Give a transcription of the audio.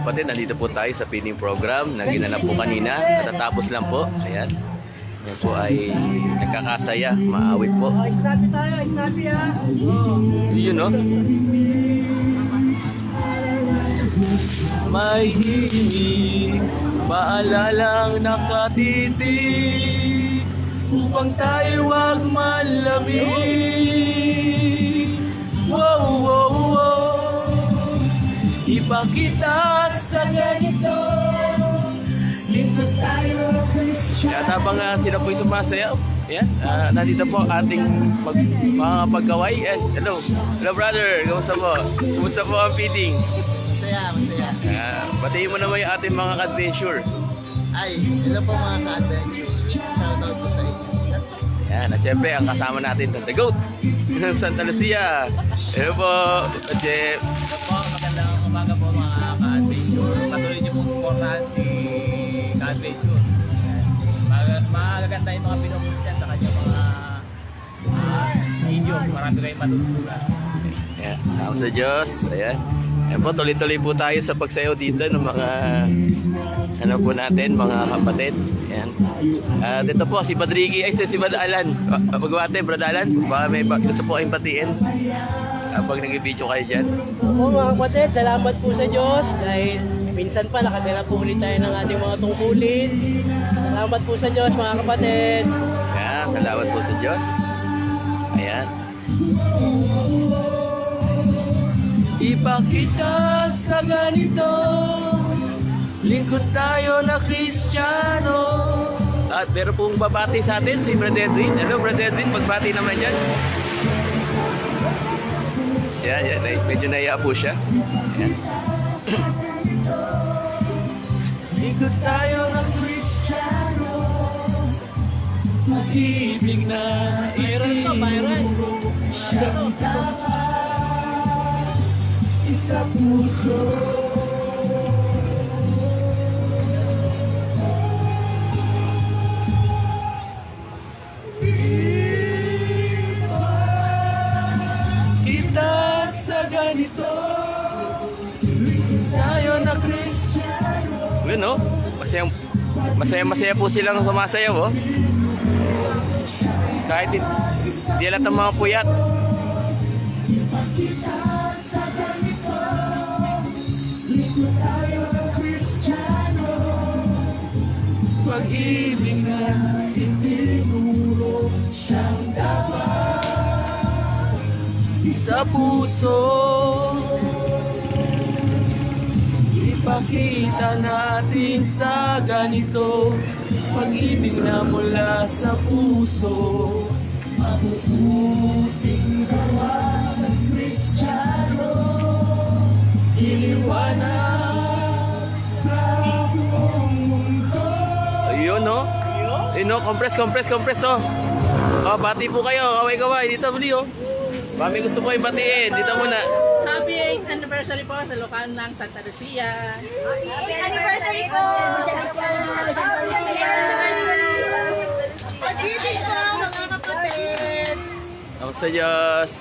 kapatid, nandito po tayo sa feeding program na ginanap po kanina. Natatapos lang po. Ayan. Yan po ay nagkakasaya, maawit po. Snappy tayo, snappy ha. Yun no? May himig, paalalang nakatitig, upang tayo wag malamig. Wow, wow, wow. Ipakita sa ganito, lingkod tayo Kristiyan. At habang sila po'y sumasayaw, yan, nandito po ating mga pagkaway. Hello, hello brother, kamusta po? Kamusta po ang feeding? Masaya, masaya. Batiin mo naman yung ating mga ka-adventure. Ay, hello po mga ka-adventure. Shoutout po sa inyo. Yan, at syempre ang kasama natin The Goat ng Santa Lucia. Hello po, Jeff. Hello po, magandang umaga po mga ka-adventure. Patuloy niyo pong supportahan si ka-adventure. Magaganda yung mga pinupost niya sa kanyang mga video. Marami kayong matutunan. Yan, salamat sa Diyos. Ayan. Ayan po, tuloy-tuloy po tayo sa pagsayaw dito ng mga ano po natin, mga kapatid. Ayan. Dito po, si Padrigi, ay si Badalan. Pagwate, Bradalan, baka may gusto po kayong patiin pag nag-video kayo dyan. Opo mga kapatid, salamat po sa Diyos dahil minsan pa nakatira po ulit tayo ng ating mga tungkulin. Salamat po sa Diyos mga kapatid. Ayan, salamat po sa Diyos. Ayan. Ipakita sa ganito, lingkod tayo na Kristiyano. At meron pong babati sa atin si Brad Edwin. Hello Brad Edwin, magbati naman dyan. Yan, medyo naiya po siya. Yan. Lingkod tayo na Kristiyano, mag-ibig na ituro siyang dapat sa puso. Kita sa ganito, tayo na Kristiyano. Yun no? Masaya po silang sumasayaw oh. Kahit di alat ang mga puyat. Pag-ibig na itinuro siyang dapat sa puso. Ipakita natin sa ganito, pag-ibig na mula sa puso. Mabubuting gawa ng Kristiyano, iliwanag sa buong mundo. Ayun no? Ayun no, compress oh. Oh, bati po kayo, kaway-kaway, dito muli oh. Mami gusto ko yung batiin, dito muna. Happy 8th anniversary po sa lokal ng Santa Lucia. Happy anniversary po sa Santa Lucia. Pag-ibig po mga kapatid. Salamat sa Diyos.